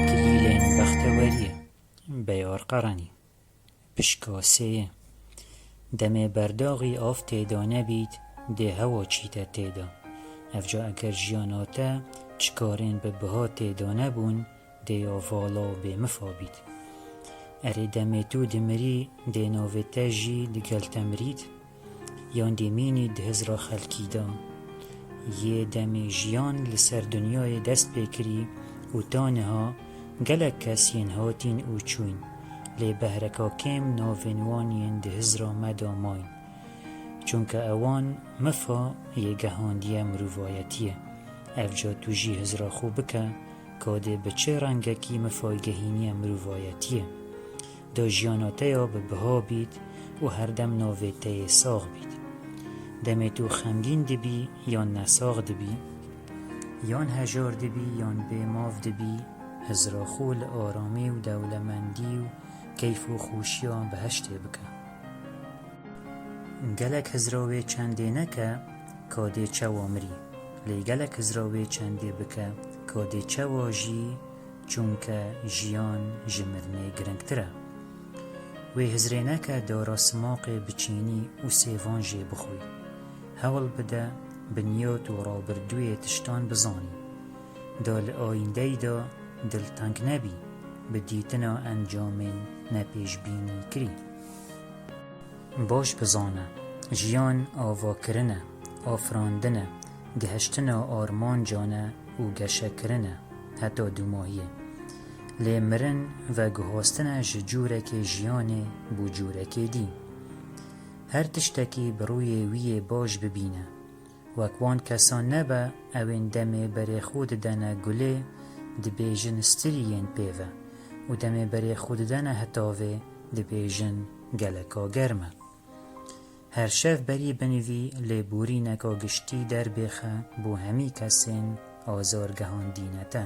کلیلین بەختەوەریە بەیار قەڕەنی پشکاسەیە دەمێ بەرداغی ئاف تێدا نەبیت دێ هەوا چیتە تێدا ئەفجا ئەگەر ژیاناتە چکارێن بە بها تێدا نەبوون دێ ئاڤاڵا بێ مفابیت ئەرێ دەمێ تو دمری دێ ناوێتە ژی دگەل تەمریت یان دێمینی دهزرا خەلکیدا یێ دەمێ ژیان لەسەر دنیای دەست پێکری و تانەها گەلک کەس یەن هاتین و چوین لێ بەهرەکا کێم ناوێن وانیان دهزرا مەدا ماین چونکە ئەوان مفا یێ گەهاندیە مرۆڤایەتیە ئەفجا تو ژی هزرا خۆ بکە کادێ بە چێ ڕەنگەکی مفای گەهینیە مرۆڤایەتیە دا ژیاناتەیا بە بها بیت و هەردەم ناوێتەیە ساغ بیت دەمێ تو خەمگین دبی یان نەساغ دبی یان هەژار دبی یان بێماو دبی هزرا خۆ لە ئارامی و دەوڵەمەندی و کەیف و خۆشییا بەهەشتێ بکە گەلک هزراوێ چەندێ نەکە کادێ چەوا مری لێ گەلک هزراوێ چەندێ بکە کادێ چەوا ژی چونکە ژیان ji mirinê girngtir e wê hizrê neke dara simaqê biçînî û sêvan jê bixwî hewl bide binyat û rabirdûyê tiştan bizanî da li ayîndeyî da dilteng nebî bi dîtina encamên nepêşbînî kirî baş bizane jiyan avakirin e afirandin e gihiştina armancan e û geşekirin e heta dûmahiyê lê mirin ve guhastina ji cûrekê jiyanê bû cûrekê dî her tiştekî bi rûyê wî yê baş bibîne wek wan kesan nebe ewên demê berê xwe didene gulê dibêjin stiriyên pêv e û demê berê xwe didene hetavê dibêjin geleka germ e her şev berî binivî lê borîneka giştî derbêxe bû hemî kesên azar gehandîne te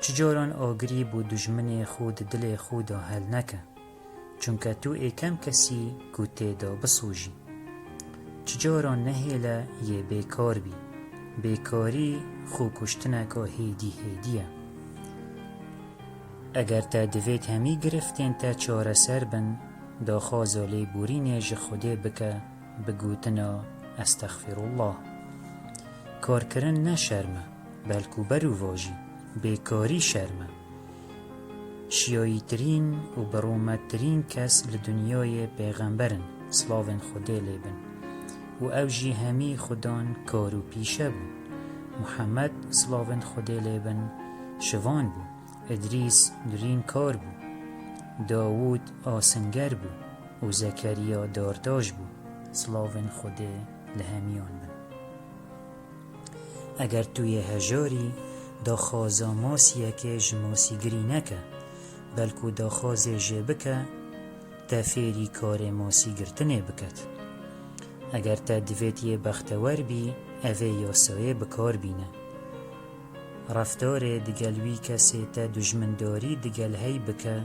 çi caran agirî bû dijminê xwe di dilê xwe da hel neke çunke tu ê kem kesî ku têda bisûjî çi caran nehêle yê bêkar bî bêkarî xwe kuştineka hêdî hêdî ye eger te divêt hemî giriftên te çareser bin daxwaza lêborînê ji Xwedê bike bi gotina estexfirullah karkirin ne şerm e belkû berûva jî bêkarî şerm e şiyayîtirîn û berûmettirîn kes li dunyayê pêxember in silavên Xwedê lê bin û ew jî hemî xudan kar û pîşe bûn Muhemed silavên Xwedê lê bin şivan bû İdrîs dirîn kar bû Dawûd asînger bû û Zekeriya dardaş bû silavên Xwedê li hemîyan bin eger tu yê hejarî daxwaza masiyekê ji masîgirî neke belkû daxwazê jê bike te fêrî karê masîgirtinê biket eger te divêt yê bextewer bî ev ê yasayê bikar bîne reftarê digel wî kesê te dijmindarî digel hey bike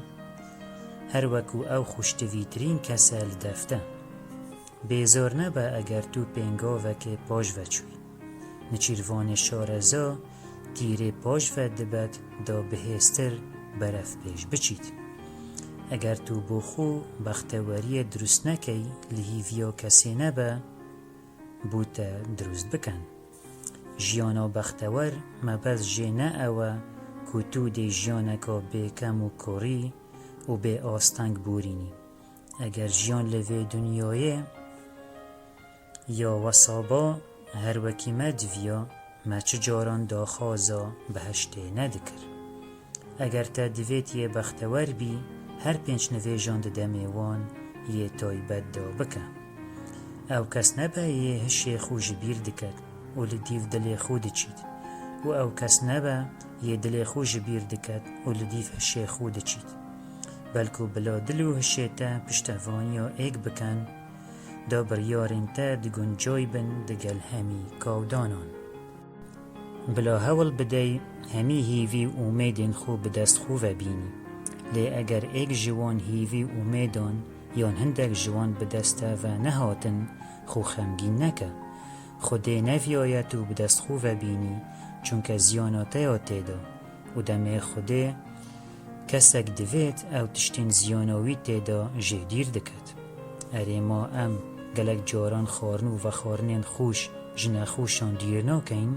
her wekû ew xuştivîtirîn kes e li dev te bêzar nebe eger tu pêngavekê paş veçwî niçîrvanê şareza tîrê paş ve dibet da bihêstir beref pêş biçît eger tu bo xwe bexteweriyê durust nekey li hîviya kesê nebe bû te durust bikin jiyana bextewer mebez jê ne ew e ku tu dê jiyaneka bêkem û korî û bê asteng borînî eger jiyan li vê dunyayê ya wesaba her wekî me diviya me çi caran daxwaza beheştê nedikir eger te divêt yê bextewer bî her pênc nivêjan di demê wan yê taybet da bike ew kes nebe yê hişê xwe ji bîr diket û li dîv dilê xwe diçît û ew kes nebe yê dilê xwe ji bîr diket û li dîv hişê xwe diçît belkû bila dil û hişê te piştevaniya êk bikin da biryarên te diguncaî bin digel hemî kawdanan bila hewl bidey hemî hîvî û umêdên xwe bi dest xwe vebînî lê eger êk ji wan hîvî û umêdan yan hindek ji wan bi dest te ve nehatin xwe xemgîn neke Xwedê neviyayet û bi dest xwe vebînî چونکە زیاناتەیە تێدا و دەمێ خودێ کەسێک دەوێت ئەو تشتین زیانەوی تێدا ژێدیر دەکات. ئەرێ ما ئەم گەلک جاران خواردن و خواردنێن خوش ژنە خوشان دیر ناکەین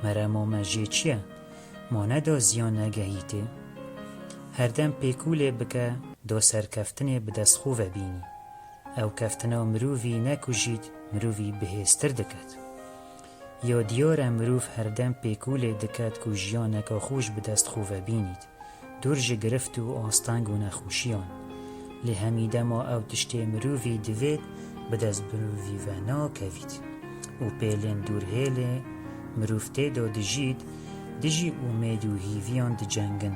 مەرەمامە ژێ چییە؟ ما نەدا زیان نەگەهیتێ هەردەم پێکولێ بکە دۆ سەرکەفتنێ بدەستخۆڤە بینی ئەو کەفتنە مرۆڤی نەکوژیت مرۆڤی بەهێزتر دەکات. یا دیارە مرۆڤ هەردەم پێکولێ دەکات و ژیانەکە خوش بدەستخۆڤە بینیت دوور ژە گرفت و ئاستانگ و نەخۆشیان لێ هەمیدەما ئەو تشتێ مرۆڤی دەوێت بدەست مرۆڤیڤە ناکەویت و پێلێن دوور هێلێ مرۆڤ تێدا دژیت دژی ئومێد و هیڤیان دجەنگن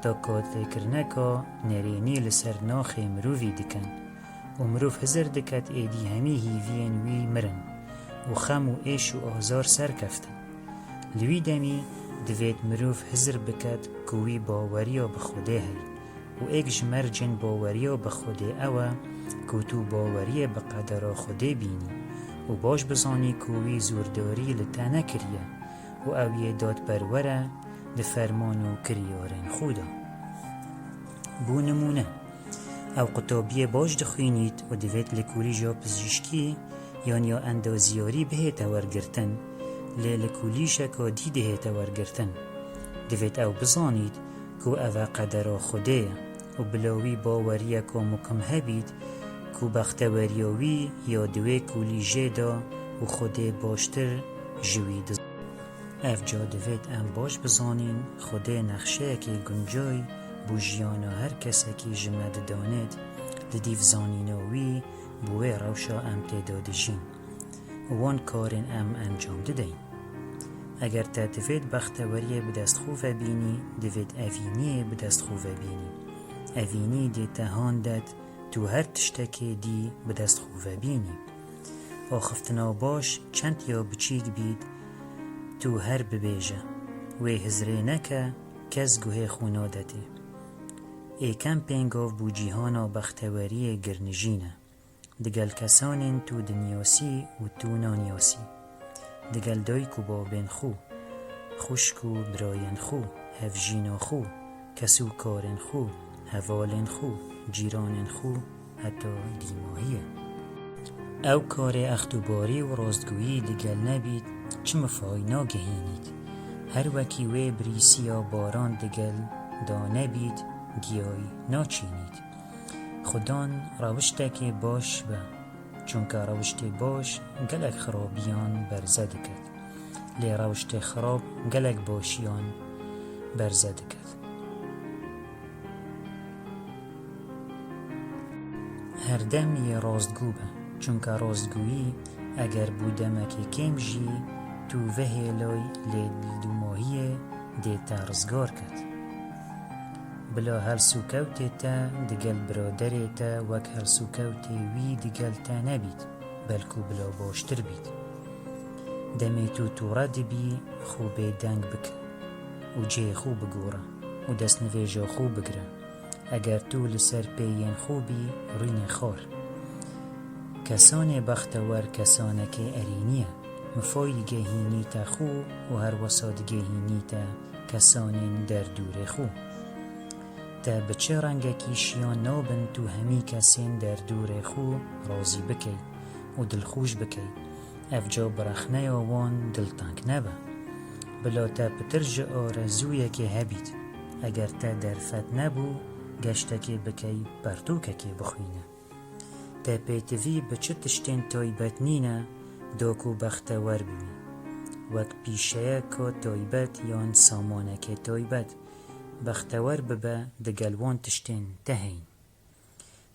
تا کاتێکردنەکە نەرێنی لەسەر ناخێ مرۆڤی دکەن و مرۆڤ هەزر دەکات ئێدی هەمی هیڤیان وی مرن و خەم و ئێش و ئازار سەرکەفتن. لەوی دەمی دەوێت مرۆڤ هەزر بکات کۆوی باوەریە بە خودێ هەی و ئێک ژ مەرجن باوەریە بە خودێ ئەوە کۆتو باوەریە بە قەدەرا خودێ بینی و باش بزانی کۆوی زۆرداری لە تە نەکریە و ئەو یێ دادپەروەرە لە فەرمان و کریارên خۆدا. بۆ نمونە ئەو قوتابیە باش دەخوێنیت و دەوێت لە کۆلیژا پزیشکی یان یا ئەندازیاری بهێتە وەرگرتن لێ لە کۆلیژەکە دی دەهێتە وەرگرتن دەوێت ئەو بزانیت کۆ ئەوە قەدەرا خودەیە و بلاوی باوەریەکە مکم هەبیت کۆ بەختەوەریەوی یا دوێ کۆلیژێدا و خودێ باشتر ژوی ئەفجا دەوێت ئەم باش بزانین خودێ نەخشەیەکی گونجای بۆ ژیانە هەر کەسێکی ژمە دەدانێت لە دیڤزانینەوی بۆ وێ ڕەوشە ئەم تێدا دەژین وان کارێن ئەم ئەنجام دەدەین. ئەگەر تا دەوێت بەختەوەریە بدەستخۆڤە بینی دەوێت ئەڤینیە بدەستخۆڤە بینی ئەڤینی دێتە هاندەت تو هەر تشتێکێ دی بدەستخۆڤە بینی ئاخفتنا باش چەند یا بچیک بیت تو هەر ببێژە وێ هزرێ نەکە کەس گوهێ خۆنادەتێ ئێکەم پێنگاو بوو جیهانا بەختەوەریە گرنژینە دەگەل کەسانێن تو دنیاسی و تو نانیاسی دەگەل دایک و بابێن خۆ خوشک و برایەن خۆ هەڤژینا خۆ کەس و کارێن خۆ هەڤالێن خۆ جیرانێن خۆ هەتا دیماهیە. ئەو کارێ ئەختوباری و ڕاستگویی دەگەل نەبیت چ مفای ناگەهێنیت هەر وەکی وێ بریسیە باران دەگەل دا نەبیت گیای ناچینیت. خودان ڕەوشتێکێ باش بە چونکە ڕەوشتێ باش گەلک خراپیان بەرزە دەکات لێ ڕەوشتێ خراپ گەلک باشیان بەرزە دەکات. هەردەم یێ ڕاستگو بە چونکە ڕاستگویی ئەگەر بوو دەمەکێ کێم ژی تو vehêloy lê dûmohiyê dê te rizgar ket. Bila helsûkewtê te digel biraderê te wek helsûkewtê wî digel te nebît, belkû bila baştir bît. Demê tu tûre dibî, xwe bêdeng bike û cihê xwe bigore û destnivêja xwe bigire. Eger tu li ser pêyên xwe bî, rûnê xar. Kesanê bextewer kesanekê erînî ye. Mifay digehînîte xwe û her wesa digehînîte kesanên derdûrê xwe. Te bi çi rengekî şiyan nabin tu hemî kesên derdûrê xwe razî bikey û dilxweş bikey. Ev ca birexneya wan dilteng nebe. Bila te pitir ji arezûyekê hebît. Eger te derfet nebû, geştekê bikey pertûkekê bixwîne. Te pêtivî bi çi tiştên taybet nîne da ku bextewer bibî. Wek pîşeyeka taybet yan samanekê taybet. Bextewer bibe digel wan tiştên te heyn.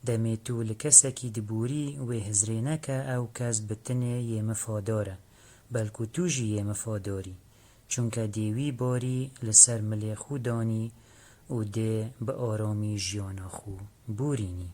Demê tu li kesekî diborî wê hizrê neke ew kes bi tinê yê mifadar e, belkû tu jî yê mifadarî. Çunke dê wî barî li ser milê xwe danî û dê bi aramî jiyana xwe borînî.